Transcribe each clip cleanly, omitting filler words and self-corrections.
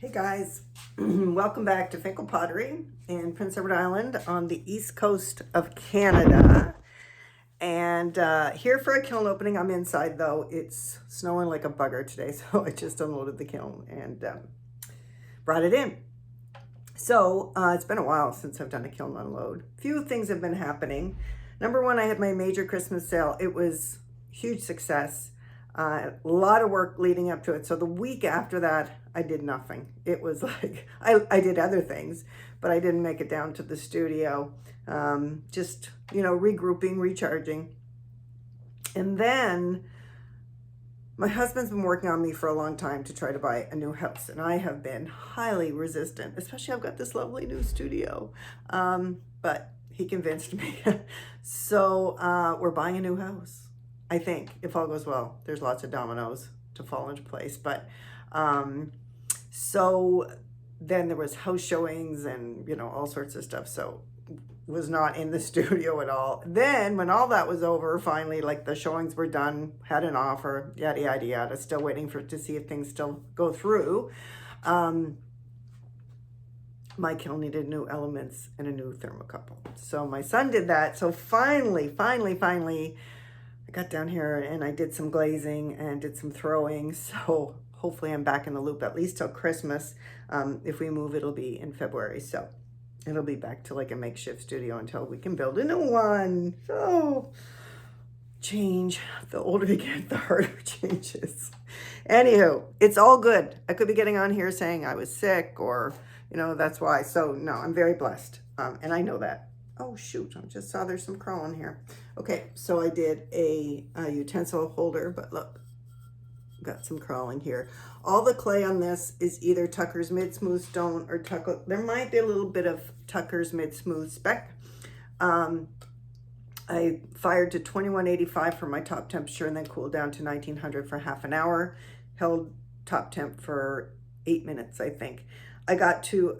Hey guys, welcome back to Finkel Pottery in Prince Edward Island on the east coast of Canada. And here for a kiln opening. I'm inside though. It's snowing like a bugger today, so I just unloaded the kiln and brought it in. So it's been a while since I've done a kiln unload. Few things have been happening. Number one, I had my major Christmas sale. It was a huge success. A lot of work leading up to it. So the week after that, I did nothing. It was like, I did other things, but I didn't make it down to the studio. Just, regrouping, recharging. And then my husband's been working on me for a long time to try to buy a new house. And I have been highly resistant, especially I've got this lovely new studio. But he convinced me. So we're buying a new house. I think if all goes well. There's lots of dominoes to fall into place, but so then there was house showings and all sorts of stuff, so was not in the studio at all. Then when all that was over, finally, like the showings were done, had an offer, yada yada yada, still waiting to see if things still go through. My kiln needed new elements and a new thermocouple, so my son did that. So finally I got down here and I did some glazing and did some throwing. So hopefully I'm back in the loop at least till Christmas. If we move, it'll be in February. So it'll be back to like a makeshift studio until we can build a new one. So change. The older you get, the harder changes. Anywho, it's all good. I could be getting on here saying I was sick or, that's why. So no, I'm very blessed. And I know that. Oh shoot, I just saw there's some crawling here. Okay, so I did a utensil holder, but look, got some crawling here. All the clay on this is either Tucker's Mid Smooth Stone or Tucker. There might be a little bit of Tucker's Mid Smooth Spec. I fired to 2185 for my top temperature and then cooled down to 1900 for half an hour. Held top temp for 8 minutes, I think. I got to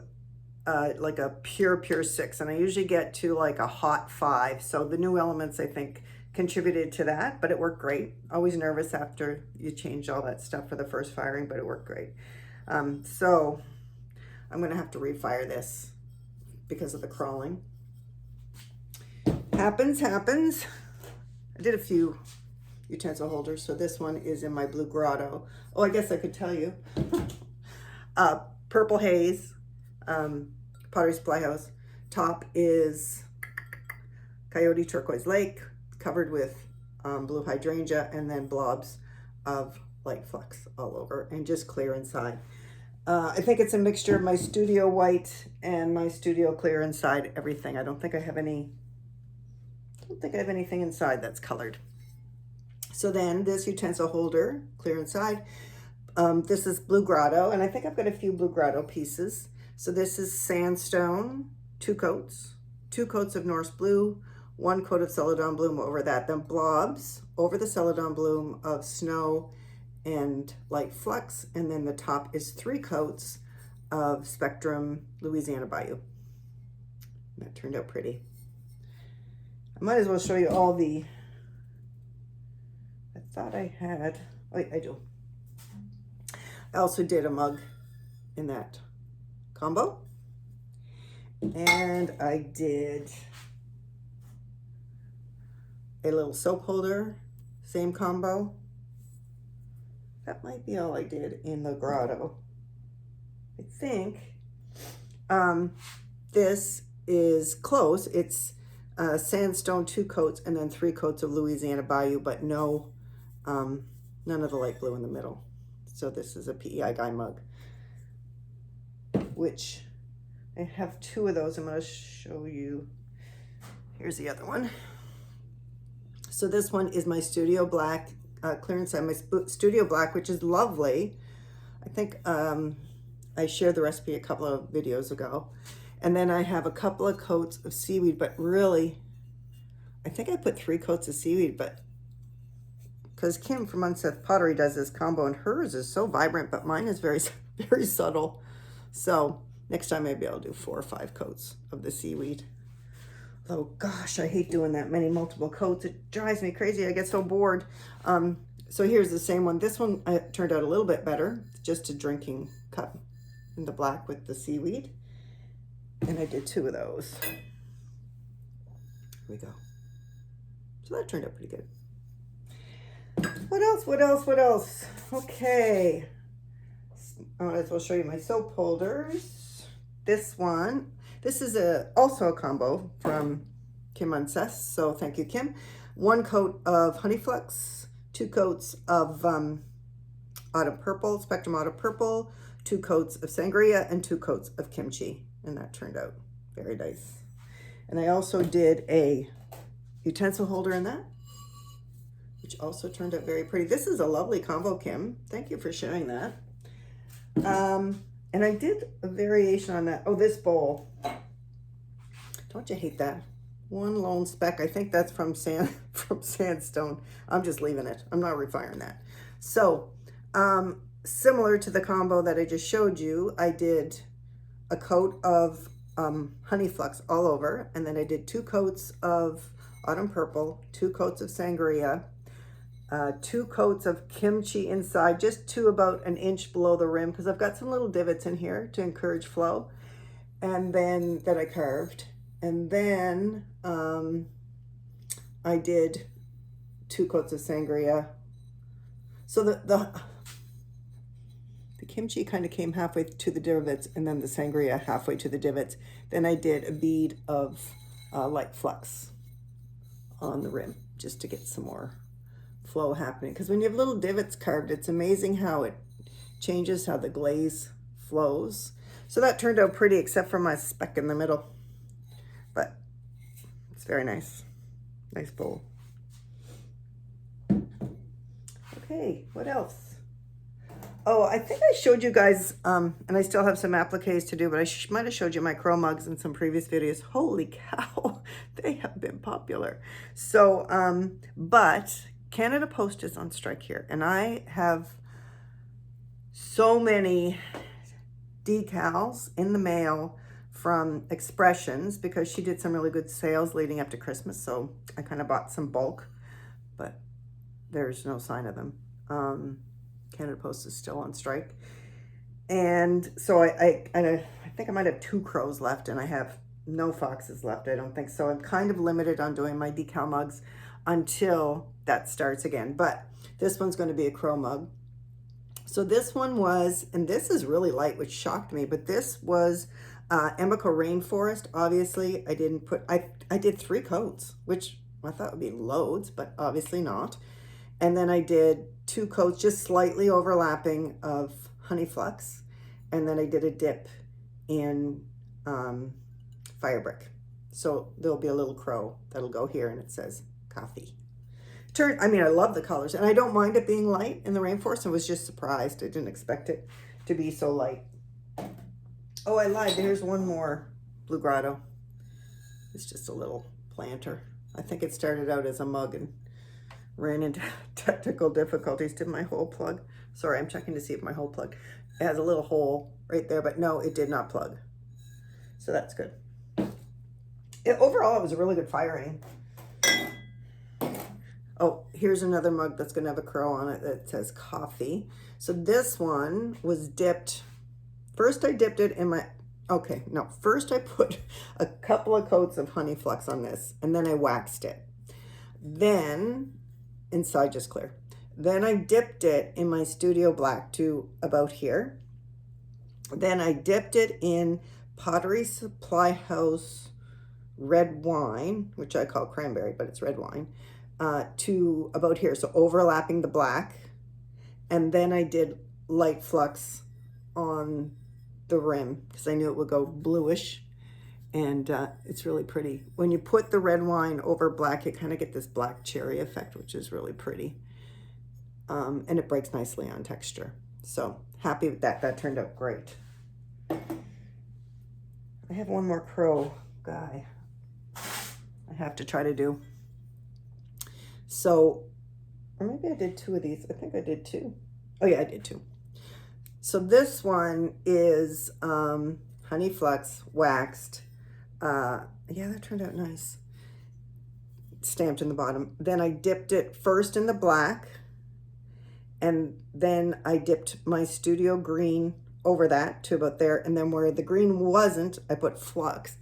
like a pure 6, and I usually get to like a hot 5. So the new elements, I think, contributed to that, but it worked great. Always nervous after you change all that stuff for the first firing, but it worked great. So I'm gonna have to refire this because of the crawling. Happens. I did a few utensil holders. So this one is in my blue grotto. Oh, I guess I could tell you. Purple haze. Pottery Supply House. Top is Coyote Turquoise Lake, covered with blue hydrangea, and then blobs of light flux all over, and just clear inside. I think it's a mixture of my studio white and my studio clear inside. Everything. I don't think I have anything inside that's colored. So then this utensil holder, clear inside. This is blue grotto, and I think I've got a few blue grotto pieces. So this is sandstone, 2 coats, 2 coats of Norse blue, 1 coat of celadon bloom over that, then blobs over the celadon bloom of snow and light flux, and then the top is 3 coats of Spectrum Louisiana Bayou. That turned out pretty. I might as well show you all the, I thought I had, wait, I do. I also did a mug in that combo, and I did a little soap holder, same combo. That might be all I did in the grotto, I think. This is close. It's sandstone, 2 coats, and then 3 coats of Louisiana Bayou, but no, none of the light blue in the middle. So this is a PEI Guy mug, which I have 2 of those. I'm going to show you. Here's the other one. So this one is my Studio Black, clear inside, my Studio Black, which is lovely. I think I shared the recipe a couple of videos ago. And then I have a couple of coats of seaweed, but really, I think I put 3 coats of seaweed, but because Kim from Unseth Pottery does this combo, and hers is so vibrant, but mine is very, very subtle. So next time maybe I'll do 4 or 5 coats of the seaweed. Oh gosh, I hate doing that many multiple coats. It drives me crazy. I get so bored. So here's the same one. This one turned out a little bit better, just a drinking cup in the black with the seaweed. And I did 2 of those. Here we go. So that turned out pretty good. What else? What else? What else? Okay. I might as well show you my soap holders. This one. This is also a combo from Kim Uncess. So thank you, Kim. 1 coat of Honey Flux, 2 coats of Autumn Purple, Spectrum Autumn Purple, 2 coats of Sangria, and 2 coats of kimchi. And that turned out very nice. And I also did a utensil holder in that, which also turned out very pretty. This is a lovely combo, Kim. Thank you for sharing that. And I did a variation on that. Oh, this bowl. Don't you hate that? 1 lone speck. I think that's from sandstone. I'm just leaving it. I'm not refiring that. So, similar to the combo that I just showed you, I did a coat of Honey Flux all over, and then I did 2 coats of Autumn Purple, 2 coats of Sangria, 2 coats of kimchi inside, just to about 1 inch below the rim, because I've got some little divots in here to encourage flow, and then that I carved. And then I did 2 coats of Sangria. So the kimchi kind of came halfway to the divots, and then the Sangria halfway to the divots. Then I did a bead of light flux on the rim, just to get some more flow happening. Because when you have little divots carved, it's amazing how it changes how the glaze flows. So that turned out pretty, except for my speck in the middle. But it's very nice. Nice bowl. Okay, what else? Oh, I think I showed you guys, and I still have some appliques to do, but I might have showed you my crow mugs in some previous videos. Holy cow, they have been popular. So, but Canada Post is on strike here, and I have so many decals in the mail from Expressions, because she did some really good sales leading up to Christmas, so I kind of bought some bulk, but there's no sign of them. Canada Post is still on strike. And so I think I might have 2 crows left, and I have no foxes left, I don't think. So I'm kind of limited on doing my decal mugs until that starts again. But this one's going to be a crow mug. So this one was, and this is really light, which shocked me, but this was Emiko Rainforest. Obviously, I didn't put, I did 3 coats, which I thought would be loads, but obviously not. And then I did 2 coats, just slightly overlapping, of Honey Flux. And then I did a dip in Fire Brick. So there'll be a little crow that'll go here, and it says coffee. I mean, I love the colors, and I don't mind it being light in the rainforest. I was just surprised. I didn't expect it to be so light. Oh, I lied. There's one more Blue Grotto. It's just a little planter. I think it started out as a mug and ran into technical difficulties. Did my hole plug? Sorry, I'm checking to see if my hole plugged. It has a little hole right there, but no, it did not plug. So that's good. Overall, it was a really good firing. Oh, here's another mug that's going to have a crow on it that says coffee. So this one was dipped. First, I dipped it in my, okay, no. First, I put a couple of coats of Honey Flux on this, and then I waxed it. Then, inside just clear. Then I dipped it in my Studio Black to about here. Then I dipped it in Pottery Supply House red wine, which I call cranberry, but it's red wine, to about here, so overlapping the black. And then I did light flux on the rim because I knew it would go bluish, and it's really pretty. When you put the red wine over black, you kind of get this black cherry effect, which is really pretty. And it breaks nicely on texture. So happy with that. That turned out great. I have one more crow guy I have to try to do. So, or maybe I did 2 of these. I think I did 2. Oh yeah, I did 2. So this one is Honey Flux waxed. Yeah, that turned out nice. Stamped in the bottom. Then I dipped it first in the black, and then I dipped my Studio Green over that to about there. And then where the green wasn't, I put flux.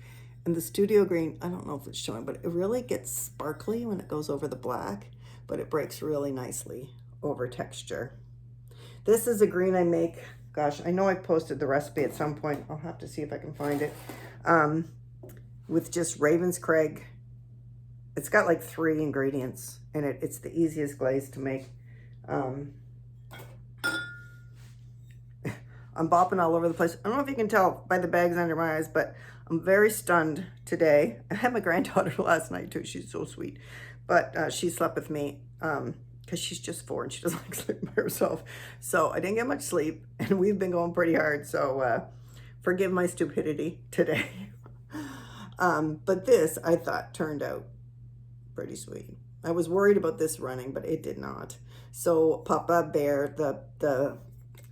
And the studio green, I don't know if it's showing, but it really gets sparkly when it goes over the black, but it breaks really nicely over texture. This is a green I make, gosh, I know I posted the recipe at some point. I'll have to see if I can find it. With just Ravenscraig. It's got like 3 ingredients in it. It's the easiest glaze to make. I'm bopping all over the place. I don't know if you can tell by the bags under my eyes, but I'm very stunned today. I had my granddaughter last night too. She's so sweet. But she slept with me because she's just 4 and she doesn't like sleeping by herself. So I didn't get much sleep and we've been going pretty hard. So forgive my stupidity today. But this I thought turned out pretty sweet. I was worried about this running, but it did not. So Papa Bear, the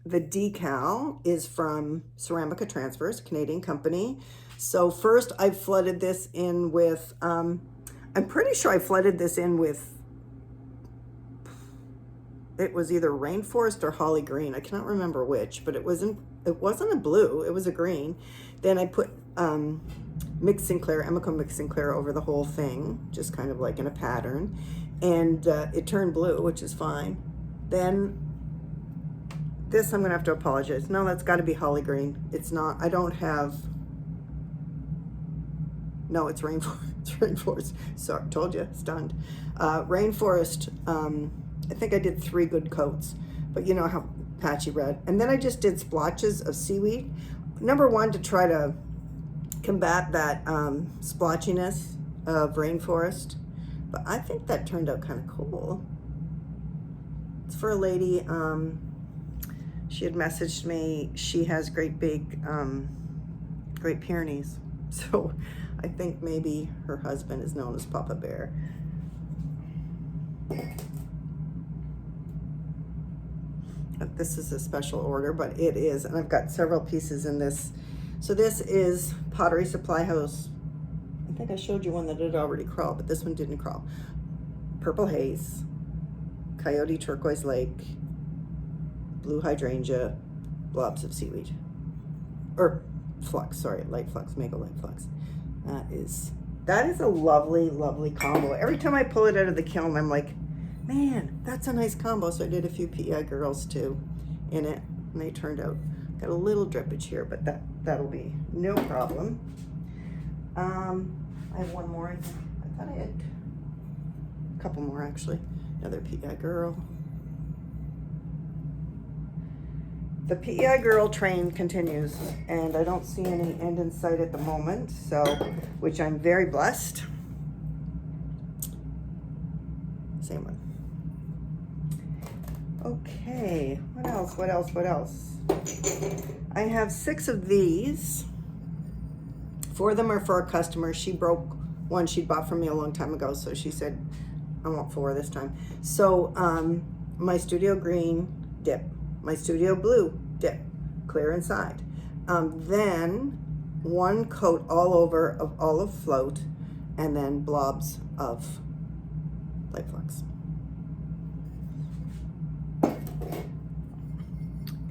decal is from Ceramica Transfers, Canadian company. So first I flooded this in with, I'm pretty sure I flooded this in with, it was either Rainforest or Holly Green. I cannot remember which, but it wasn't a blue, it was a green. Then I put Mix Sinclair, Emiko Mix Sinclair over the whole thing, just kind of like in a pattern. And it turned blue, which is fine. Then this, I'm gonna have to apologize. No, that's gotta be Holly Green. It's not, I don't have, no, it's Rainforest. It's Rainforest. Sorry, told you, stunned. Rainforest, I think I did 3 good coats, but you know how patchy red. And then I just did splotches of seaweed. Number 1, to try to combat that splotchiness of Rainforest. But I think that turned out kind of cool. It's for a lady, she had messaged me, she has great big, Great Pyrenees. So I think maybe her husband is known as Papa Bear. This is a special order, but it is, and I've got several pieces in this. So this is Pottery Supply House. I think I showed you one that had already crawled, but this one didn't crawl. Purple Haze, Coyote Turquoise Lake, Blue Hydrangea, Blobs of Seaweed. Or Flux, sorry, Light Flux, Mega Light Flux. That is a lovely, lovely combo. Every time I pull it out of the kiln, I'm like, man, that's a nice combo. So I did a few PEI girls too in it, and they turned out, got a little drippage here, but that'll be no problem. I have one more, I think. I thought I had a couple more actually. Another PEI girl. The PEI girl train continues, and I don't see any end in sight at the moment, so, which I'm very blessed. Same one. Okay, what else? I have 6 of these. 4 of them are for a customer. She broke one she'd bought from me a long time ago, so she said, I want 4 this time. So my Studio Green dip, my Studio Blue dip, clear inside. Then 1 coat all over of Olive Float, and then blobs of Light Flux.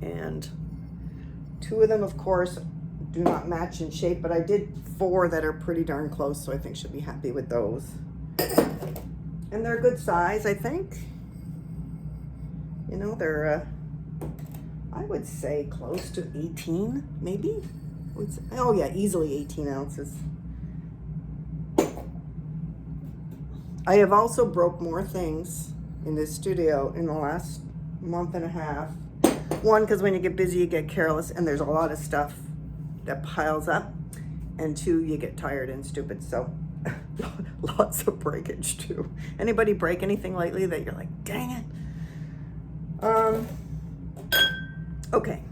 And 2 of them, of course, do not match in shape, but I did 4 that are pretty darn close, so I think she'll be happy with those. And they're a good size, I think. You know, they're, I would say close to 18, maybe? Oh yeah, easily 18 ounces. I have also broke more things in this studio in the last month and a half. 1, because when you get busy, you get careless, and there's a lot of stuff that piles up. And 2, you get tired and stupid, so lots of breakage too. Anybody break anything lately that you're like, dang it? Okay,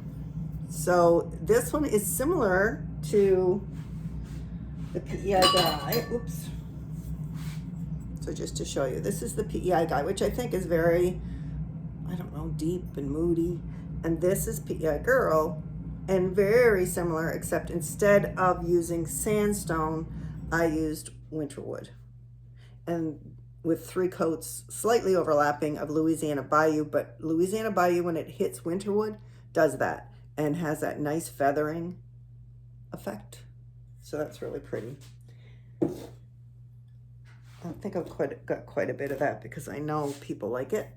so this one is similar to the PEI guy. Oops. So just to show you, this is the PEI guy, which I think is very, I don't know, deep and moody. And this is PEI Girl, and very similar, except instead of using sandstone, I used winterwood. And with 3 coats slightly overlapping of Louisiana Bayou, but Louisiana Bayou, when it hits winterwood, does that. and has that nice feathering effect. So that's really pretty. I think I've got quite a bit of that because I know people like it.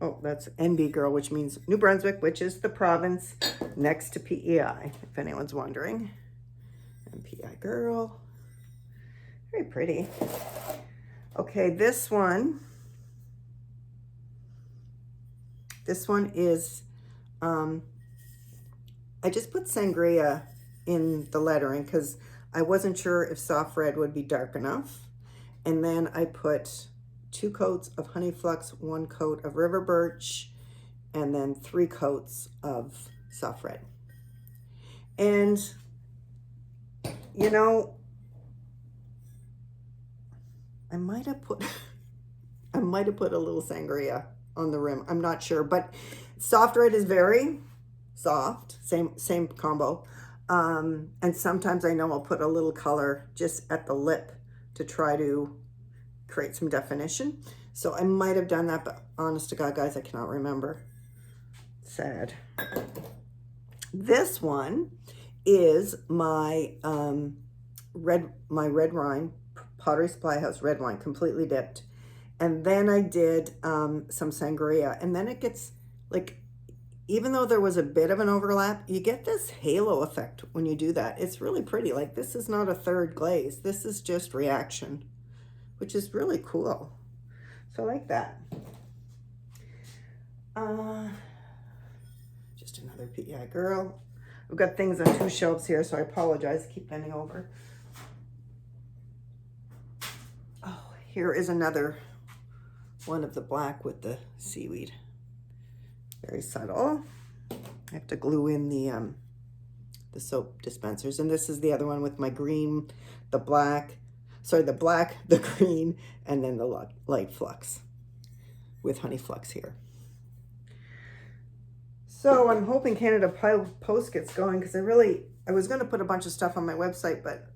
Oh, that's NB Girl, which means New Brunswick, which is the province next to PEI, if anyone's wondering. And PEI Girl. Very pretty. Okay, this one is, I just put sangria in the lettering because I wasn't sure if soft red would be dark enough. And then I put 2 coats of honey flux, 1 coat of river birch, and then 3 coats of soft red. And, you know, I might have put a little sangria on the rim. I'm not sure, but soft red is very soft, same combo. And sometimes I know I'll put a little color just at the lip to try to create some definition. So I might have done that, but honest to God, guys, I cannot remember. Sad. This one is my red wine, Pottery Supply House red wine, completely dipped. And then I did some sangria, and then it gets like, even though there was a bit of an overlap, you get this halo effect when you do that. It's really pretty. Like, this is not a third glaze. This is just reaction, which is really cool. So I like that. Just another PEI Girl. I've got things on 2 shelves here, so I apologize. I keep bending over. Oh, here is another one of the black with the seaweed. Very subtle. I have to glue in the soap dispensers. And this is the other one with my green, the black, the green, and then the light flux with honey flux here. So I'm hoping Canada Post gets going because I was going to put a bunch of stuff on my website, but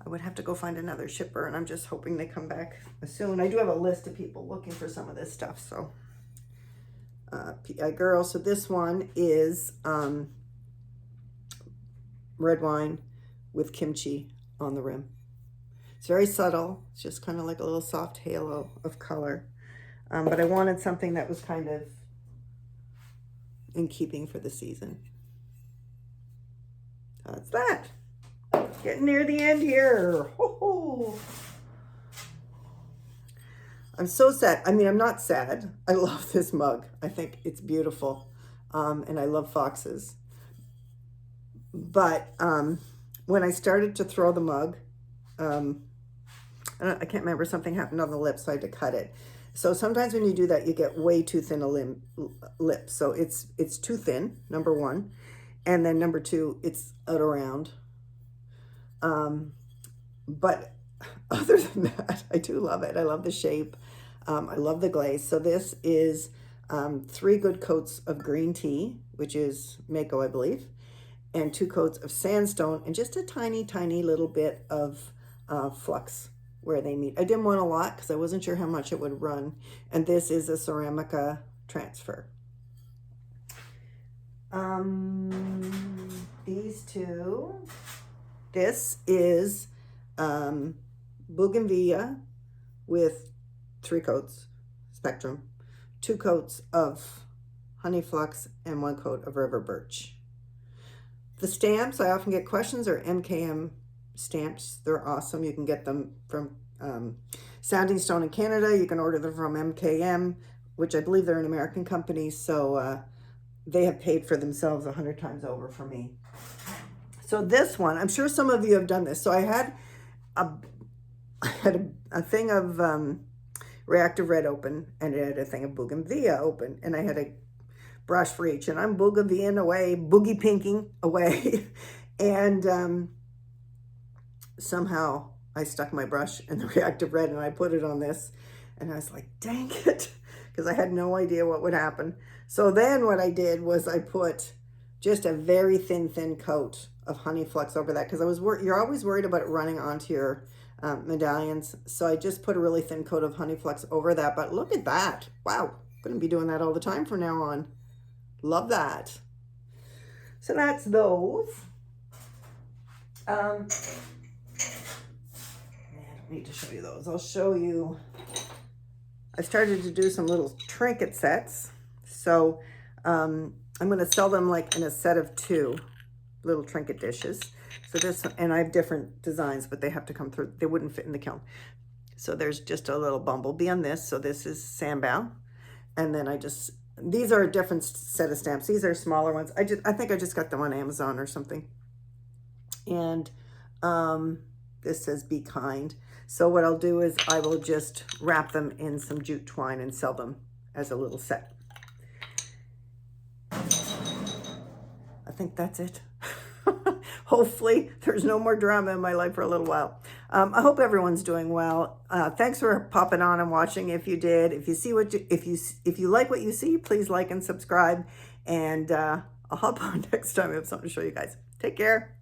I would have to go find another shipper, and I'm just hoping they come back soon. I do have a list of people looking for some of this stuff, so. PEI Girl. So this one is red wine with kimchi on the rim. It's very subtle. It's just kind of like a little soft halo of color. But I wanted something that was kind of in keeping for the season. That's that. Getting near the end here. Ho-ho. I'm so sad. I mean, I'm not sad. I love this mug. I think it's beautiful. And I love foxes. But when I started to throw the mug, I can't remember, something happened on the lip, so I had to cut it. So sometimes when you do that, you get way too thin a lip. So it's too thin, number 1. And then number 2, it's out around. But other than that, I do love it. I love the shape. I love the glaze. So this is 3 good coats of green tea, which is Mako, I believe, and 2 coats of sandstone, and just a tiny, tiny little bit of flux where they meet. I didn't want a lot because I wasn't sure how much it would run. And this is a Ceramica transfer. These 2. This is Bougainvillea with 3 coats, Spectrum, 2 coats of honey flux, and 1 coat of river birch. The stamps, I often get questions, are MKM stamps. They're awesome. You can get them from Sounding Stone in Canada. You can order them from MKM, which I believe they're an American company. So they have paid for themselves 100 times over for me. So this one, I'm sure some of you have done this. So I had a thing of Reactive Red open, and it had a thing of Bougainvillea open, and I had a brush for each, and I'm Bougainvilleaing away, boogie pinking away, and somehow I stuck my brush in the Reactive Red, and I put it on this, and I was like, dang it, because I had no idea what would happen. So then what I did was I put just a very thin coat of honey flux over that, because you're always worried about it running onto your medallions. So I just put a really thin coat of honey flux over that. But look at that. Wow. Going to be doing that all the time from now on. Love that. So that's those. I don't need to show you those. I'll show you. I started to do some little trinket sets. So I'm going to sell them like in a set of 2 little trinket dishes. So this, and I have different designs, but they have to come through. They wouldn't fit in the kiln. So there's just a little bumblebee on this. So this is sandbow. And then these are a different set of stamps. These are smaller ones. I think I just got them on Amazon or something. And this says be kind. So what I'll do is I will just wrap them in some jute twine and sell them as a little set. I think that's it. Hopefully there's no more drama in my life for a little while. I hope everyone's doing well. Thanks for popping on and watching. If you did, if you like what you see, please like and subscribe. And I'll hop on next time. I have something to show you guys. Take care.